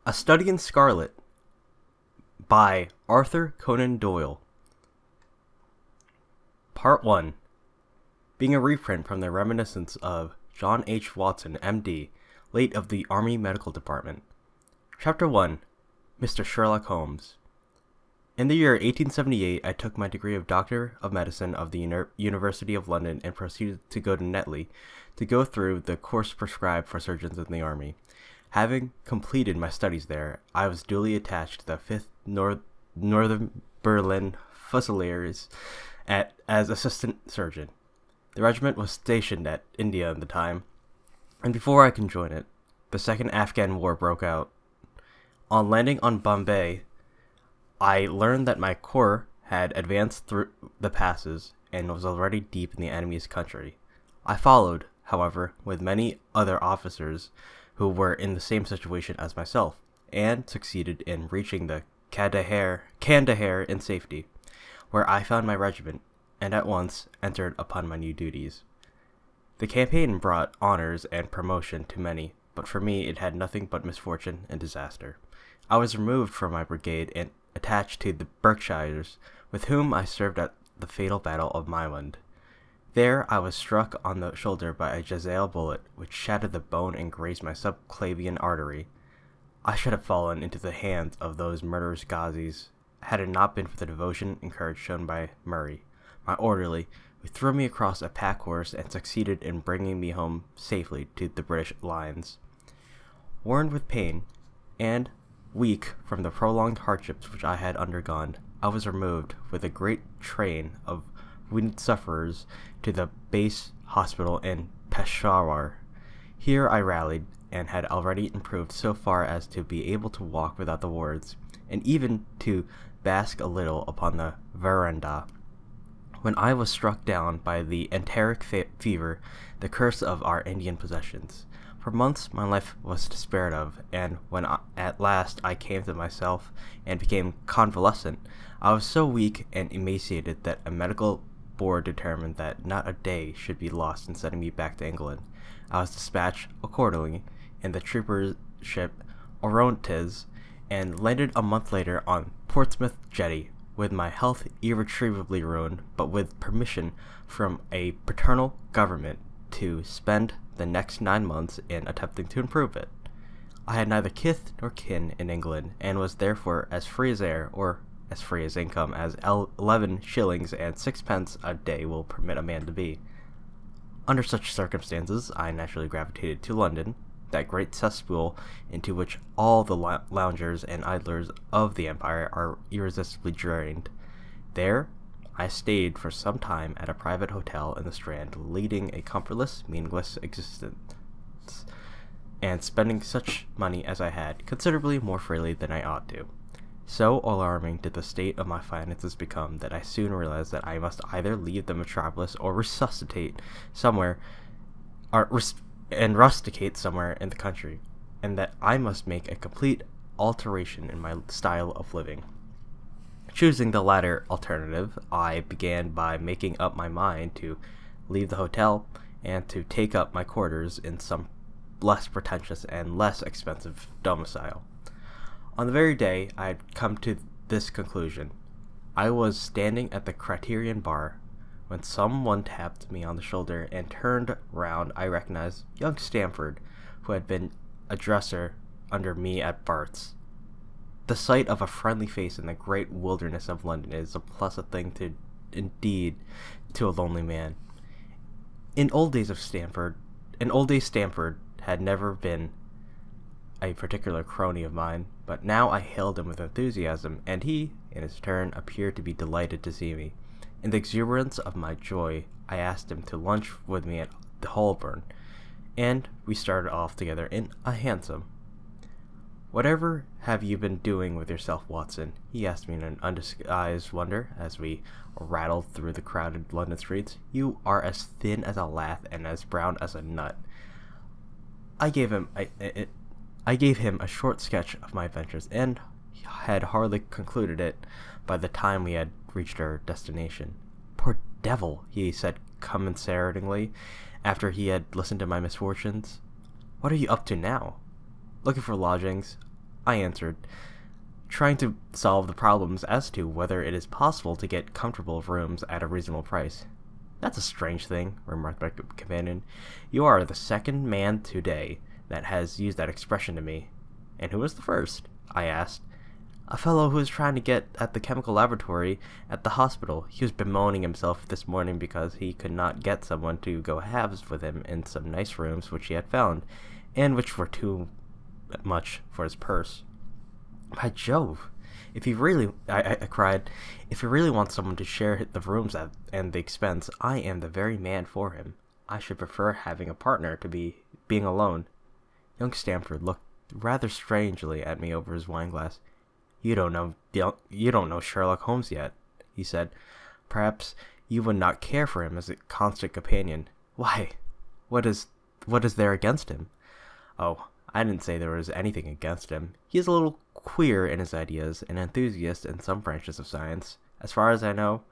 A Study in Scarlet by Arthur Conan Doyle. Part 1. Being a reprint from the reminiscence of John H. Watson, M.D., late of the Army Medical Department. Chapter 1. Mr. Sherlock Holmes. In the year 1878, I took my degree of Doctor of Medicine of the University of London and proceeded to go to Netley to go through the course prescribed for surgeons in the Army. Having completed my studies there, I was duly attached to the 5th Northern Berlin Fusiliers as assistant surgeon. The regiment was stationed at India at the time, and before I could join it, the Second Afghan War broke out. On landing on Bombay, I learned that my corps had advanced through the passes and was already deep in the enemy's country. I followed, however, with many other officers who were in the same situation as myself, and succeeded in reaching the Kandahar in safety, where I found my regiment, and at once entered upon my new duties. The campaign brought honors and promotion to many, but for me it had nothing but misfortune and disaster. I was removed from my brigade and attached to the Berkshires, with whom I served at the fatal Battle of Maiwand. There I was struck on the shoulder by a Jezzail bullet, which shattered the bone and grazed my subclavian artery. I should have fallen into the hands of those murderous Ghazis, had it not been for the devotion and courage shown by Murray, my orderly, who threw me across a pack horse and succeeded in bringing me home safely to the British lines. Worn with pain, and weak from the prolonged hardships which I had undergone, I was removed with a great train of wounded sufferers to the base hospital in Peshawar. Here I rallied, and had already improved so far as to be able to walk without the wards, and even to bask a little upon the veranda, when I was struck down by the enteric fever, the curse of our Indian possessions. For months my life was despaired of, and when at last I came to myself and became convalescent, I was so weak and emaciated that a medical board determined that not a day should be lost in sending me back to England. I was dispatched accordingly in the trooper ship Orontes, and landed a month later on Portsmouth jetty, with my health irretrievably ruined, but with permission from a paternal government to spend the next 9 months in attempting to improve it. I had neither kith nor kin in England, and was therefore as free as air, or as free as income as 11 shillings and 6 pence a day will permit a man to be. Under such circumstances, I naturally gravitated to London, that great cesspool into which all the loungers and idlers of the empire are irresistibly drained. There I stayed for some time at a private hotel in the Strand, leading a comfortless, meaningless existence, and spending such money as I had, considerably more freely than I ought to. So alarming did the state of my finances become that I soon realized that I must either leave the metropolis or rusticate somewhere in the country, and that I must make a complete alteration in my style of living. Choosing the latter alternative, I began by making up my mind to leave the hotel and to take up my quarters in some less pretentious and less expensive domicile. On the very day I had come to this conclusion, I was standing at the Criterion bar, when someone tapped me on the shoulder, and turned round I recognized young Stamford, who had been a dresser under me at Bart's. The sight of a friendly face in the great wilderness of London is a pleasant thing indeed to a lonely man. In old days Stamford had never been a particular crony of mine, but now I hailed him with enthusiasm, and he, in his turn, appeared to be delighted to see me. In the exuberance of my joy, I asked him to lunch with me at the Holborn, and we started off together in a hansom. "Whatever have you been doing with yourself, Watson?" he asked me in an undisguised wonder as we rattled through the crowded London streets. "You are as thin as a lath and as brown as a nut." I gave him a short sketch of my adventures, and had hardly concluded it by the time we had reached our destination. "Poor devil," he said commiseratingly, after he had listened to my misfortunes. "What are you up to now?" "Looking for lodgings. I answered, trying to solve the problems as to whether it is possible to get comfortable rooms at a reasonable price. That's a strange thing, remarked my companion. You are the second man today that has used that expression to me. And who was the first? I asked. A fellow who was trying to get at the chemical laboratory at the hospital. He was bemoaning himself this morning because he could not get someone to go halves with him in some nice rooms which he had found, and which were too much for his purse. By Jove! If he really, I cried, if he really wants someone to share the rooms and the expense, I am the very man for him. I should prefer having a partner to being alone. Young Stamford looked rather strangely at me over his wineglass. You don't know Sherlock Holmes yet, he said. Perhaps you would not care for him as a constant companion. Why? What is there against him? Oh, I didn't say there was anything against him. He is a little queer in his ideas, an enthusiast in some branches of science. As far as I know,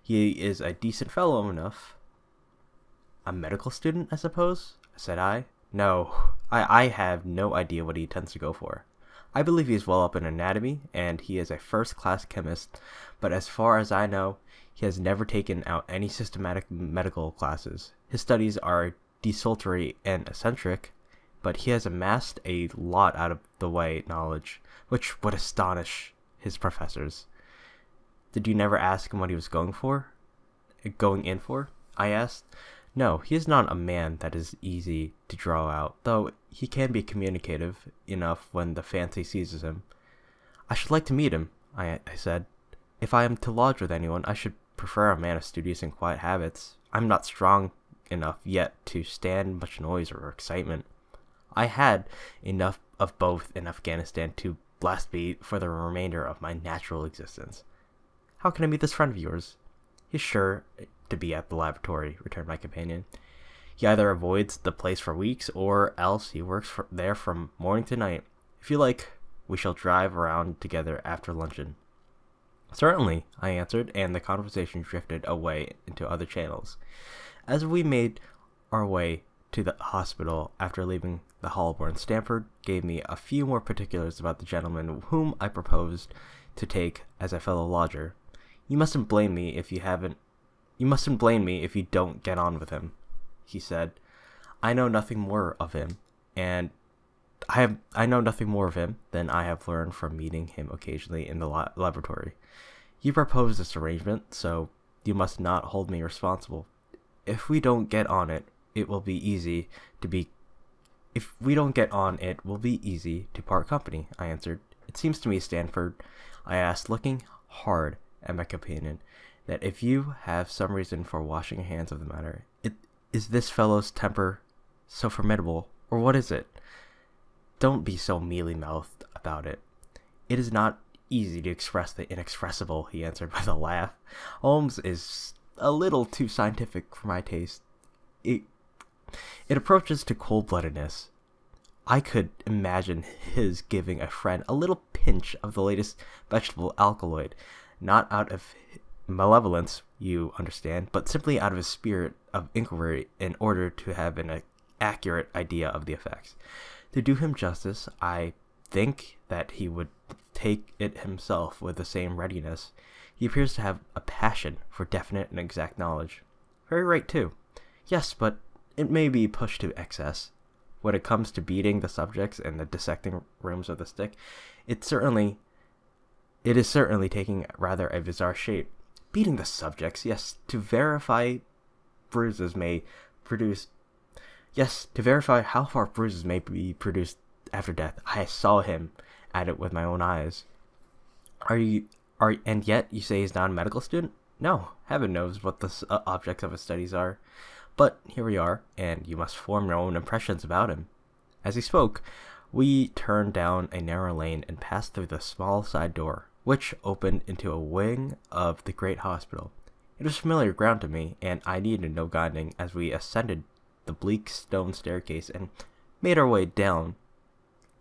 he is a decent fellow enough. A medical student, I suppose? Said I. No, I have no idea what he intends to go for. I believe he is well up in anatomy, and he is a first-class chemist, but as far as I know, he has never taken out any systematic medical classes. His studies are desultory and eccentric, but he has amassed a lot out of the way knowledge, which would astonish his professors. Did you never ask him what he was going in for? I asked. No, he is not a man that is easy to draw out, though he can be communicative enough when the fancy seizes him. I should like to meet him, I said. If I am to lodge with anyone, I should prefer a man of studious and quiet habits. I'm not strong enough yet to stand much noise or excitement. I had enough of both in Afghanistan to blast me for the remainder of my natural existence. How can I meet this friend of yours? He's sure to be at the laboratory, returned my companion. He either avoids the place for weeks, or else he works there from morning to night. If you like, we shall drive around together after luncheon. Certainly, I answered, and the conversation drifted away into other channels. As we made our way to the hospital after leaving the Holborn, Stamford gave me a few more particulars about the gentleman whom I proposed to take as a fellow lodger. You mustn't blame me if you don't get on with him, he said. I know nothing more of him than I have learned from meeting him occasionally in the laboratory. You proposed this arrangement, so you must not hold me responsible. If we don't get on it will be easy to part company, I answered. It seems to me, Stamford, I asked, looking hard at my companion, that if you have some reason for washing your hands of the matter, is this fellow's temper so formidable, or what is it? Don't be so mealy-mouthed about it. It is not easy to express the inexpressible, he answered with a laugh. Holmes is a little too scientific for my taste. It approaches to cold-bloodedness. I could imagine his giving a friend a little pinch of the latest vegetable alkaloid, not out of malevolence, you understand, but simply out of a spirit of inquiry in order to have an accurate idea of the effects. To do him justice, I think that he would take it himself with the same readiness. He appears to have a passion for definite and exact knowledge. Very right, too. Yes, but it may be pushed to excess. When it comes to beating the subjects and the dissecting rooms with a stick, it is certainly taking rather a bizarre shape. Beating the subjects, yes, to verify how far bruises may be produced after death. I saw him at it with my own eyes. And yet you say he's not a medical student? No, heaven knows what the objects of his studies are. But here we are, and you must form your own impressions about him. As he spoke, we turned down a narrow lane and passed through the small side door, which opened into a wing of the great hospital. It was familiar ground to me, and I needed no guiding as we ascended the bleak stone staircase and made our way down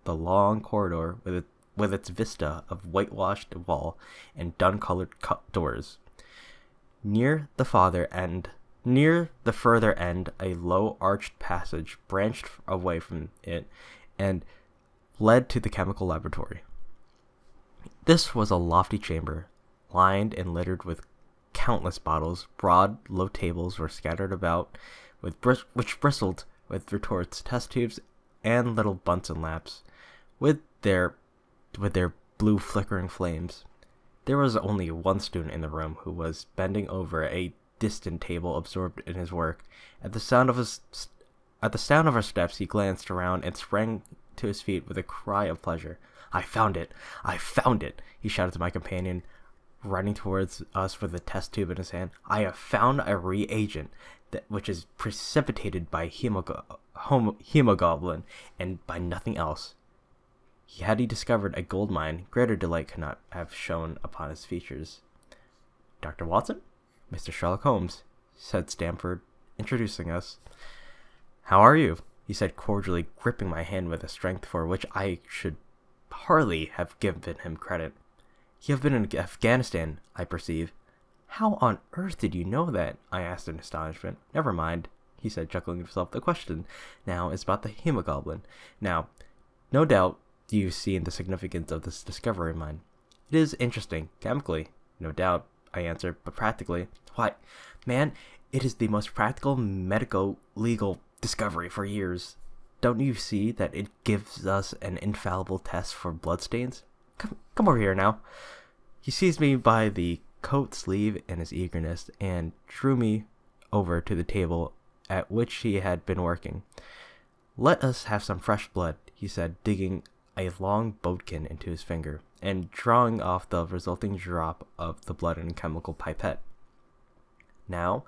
the long corridor with its vista of whitewashed wall and dun-colored doors. Near the further end, a low arched passage branched away from it, and led to the chemical laboratory. This was a lofty chamber, lined and littered with countless bottles. Broad, low tables were scattered about, which bristled with retorts, test tubes, and little Bunsen lamps, with their blue flickering flames. There was only one student in the room who was bending over a distant table, absorbed in his work. At the sound of our steps, he glanced around and sprang to his feet with a cry of pleasure. "I found it! I found it!" he shouted to my companion, running towards us with a test tube in his hand. "I have found a reagent which is precipitated by hemoglobin and by nothing else." Had he discovered a gold mine, greater delight could not have shone upon his features. "Dr. Watson? Mr. Sherlock Holmes," said Stamford, introducing us. "How are you?" he said cordially, gripping my hand with a strength for which I should hardly have given him credit. "You have been in Afghanistan, I perceive." "How on earth did you know that?" I asked in astonishment. "Never mind," he said, chuckling to himself. "The question now is about the hemoglobin. Now, no doubt you've seen the significance of this discovery of mine." "It is interesting, chemically, no doubt," I answered, "but practically, why, man, it is the most practical medico-legal discovery for years. Don't you see that it gives us an infallible test for bloodstains? Come over here now." He seized me by the coat sleeve in his eagerness and drew me over to the table at which he had been working. "Let us have some fresh blood," he said, digging a long bodkin into his finger and drawing off the resulting drop of the blood in a chemical pipette. Now,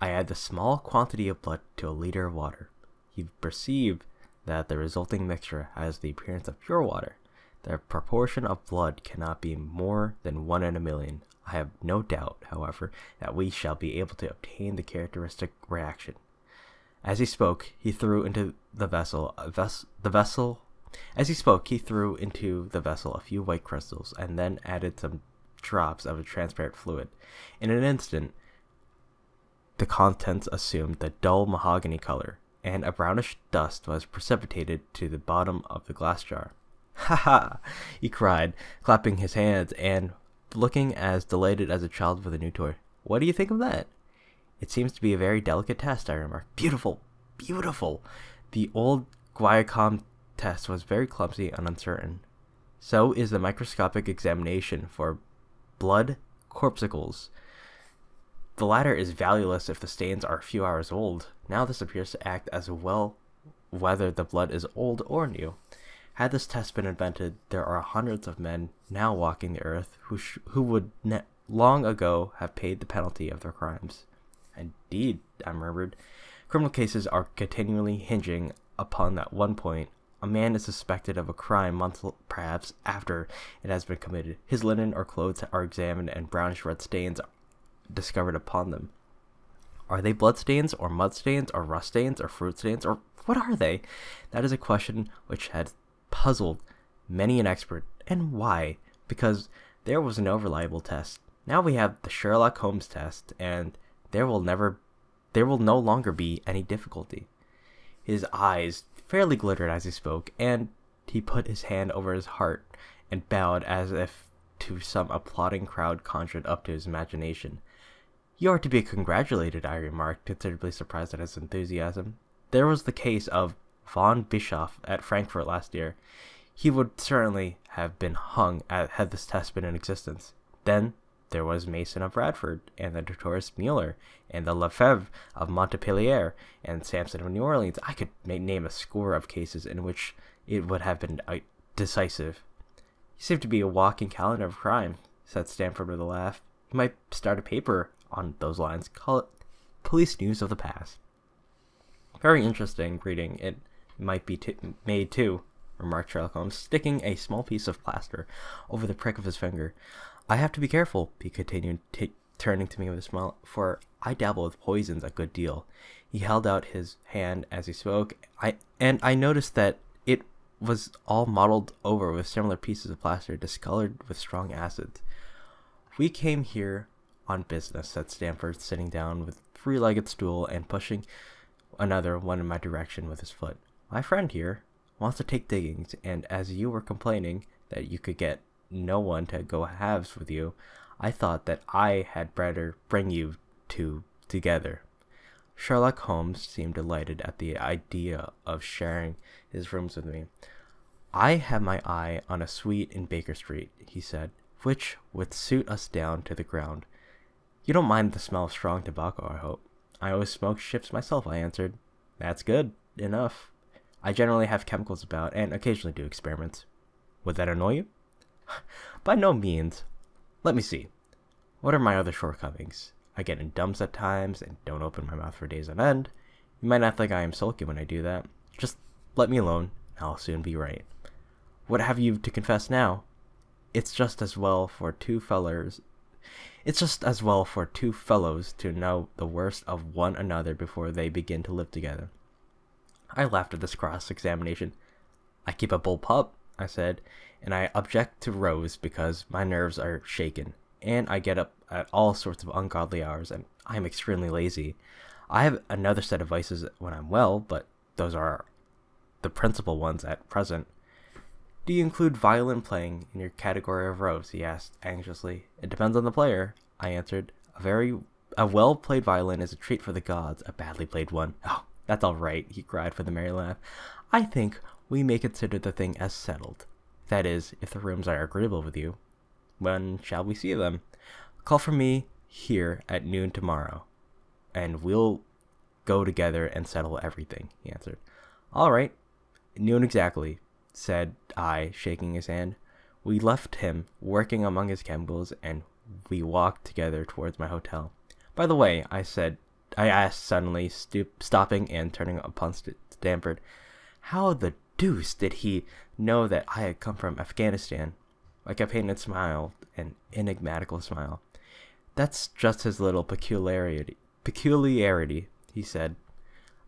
I add the small quantity of blood to a liter of water. You perceive that the resulting mixture has the appearance of pure water. The proportion of blood cannot be more than 1 in a million. I have no doubt, however, that we shall be able to obtain the characteristic reaction. As he spoke, he threw into the vessel a few white crystals, and then added some drops of a transparent fluid. In an instant, the contents assumed the dull mahogany color, and a brownish dust was precipitated to the bottom of the glass jar. "Ha ha!" he cried, clapping his hands and looking as delighted as a child with a new toy. "What do you think of that?" "It seems to be a very delicate test," I remarked. "Beautiful! Beautiful!" The old Guiacom test was very clumsy and uncertain. So is the microscopic examination for blood corpuscles. The latter is valueless if the stains are a few hours old. Now this appears to act as well whether the blood is old or new. Had this test been invented, there are hundreds of men now walking the earth who would long ago have paid the penalty of their crimes. "Indeed," I murmured, "criminal cases are continually hinging upon that one point. A man is suspected of a crime months perhaps after it has been committed. His linen or clothes are examined and brownish red stains discovered upon them. Are they blood stains, or mud stains, or rust stains, or fruit stains, or what are they? That is a question which had puzzled many an expert. And why? Because there was no reliable test. Now we have the Sherlock Holmes test, and there will no longer be any difficulty." His eyes fairly glittered as he spoke, and he put his hand over his heart and bowed as if to some applauding crowd conjured up to his imagination. "You are to be congratulated," I remarked, considerably surprised at his enthusiasm. "There was the case of von Bischoff at Frankfurt last year. He would certainly have been hung had this test been in existence. Then there was Mason of Bradford, and the notorious Mueller, and the Lefebvre of Montpellier, and Sampson of New Orleans. I could name a score of cases in which it would have been decisive." "You seem to be a walking calendar of crime," said Stamford with a laugh. "You might start a paper on those lines. Call it Police News of the Past." "Very interesting reading it might be made too," remarked Sherlock Holmes, sticking a small piece of plaster over the prick of his finger. "I have to be careful," he continued, turning to me with a smile, "for I dabble with poisons a good deal." He held out his hand as he spoke, and I noticed that it was all mottled over with similar pieces of plaster discolored with strong acids. "We came here on business," said Stamford, sitting down with a three-legged stool and pushing another one in my direction with his foot. "My friend here, wants to take diggings, and as you were complaining that you could get no one to go halves with you, I thought that I had better bring you two together." Sherlock Holmes seemed delighted at the idea of sharing his rooms with me. "I have my eye on a suite in Baker Street," he said, "which would suit us down to the ground. You don't mind the smell of strong tobacco, I hope." "I always smoke ships myself," I answered. "That's good enough. I generally have chemicals about and occasionally do experiments." "Would that annoy you?" "By no means. Let me see. What are my other shortcomings? I get in dumps at times and don't open my mouth for days on end. You might not think I am sulky when I do that. Just let me alone. I'll soon be right." "What have you to confess now?" It's just as well for two fellows to know the worst of one another before they begin to live together." I laughed at this cross-examination. "I keep a bull pup," I said, "and I object to rows because my nerves are shaken, and I get up at all sorts of ungodly hours, and I am extremely lazy. I have another set of vices when I'm well, but those are the principal ones at present." "Do you include violin playing in your category of rows?" he asked anxiously. "It depends on the player," I answered. A well-played violin is a treat for the gods, a badly played one." "Oh, that's all right," he cried with a merry laugh. "I think we may consider the thing as settled. That is, if the rooms are agreeable with you." "When shall we see them?" "Call for me here at noon tomorrow, and we'll go together and settle everything," he answered. "All right, noon exactly," said I, shaking his hand. We left him working among his chemicals, and we walked together towards my hotel. "By the way," I asked suddenly, stopping and turning upon Stamford, "how the deuce did he know that I had come from Afghanistan?" My companion smiled, an enigmatical smile. "That's just his little peculiarity," he said.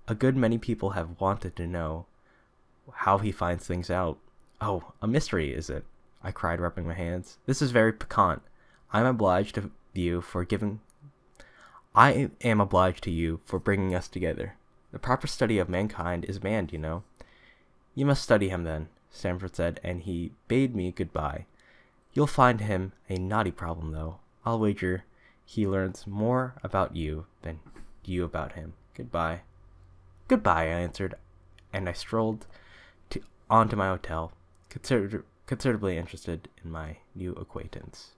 "A good many people have wanted to know how he finds things out." "Oh, a mystery, is it?" I cried, rubbing my hands. "This is very piquant. I am obliged to you for bringing us together. The proper study of mankind is man, you know." "You must study him then," Stamford said, and he bade me goodbye. "You'll find him a knotty problem, though. I'll wager he learns more about you than you about him. Goodbye." "Goodbye," I answered, and I strolled on to my hotel, considerably interested in my new acquaintance.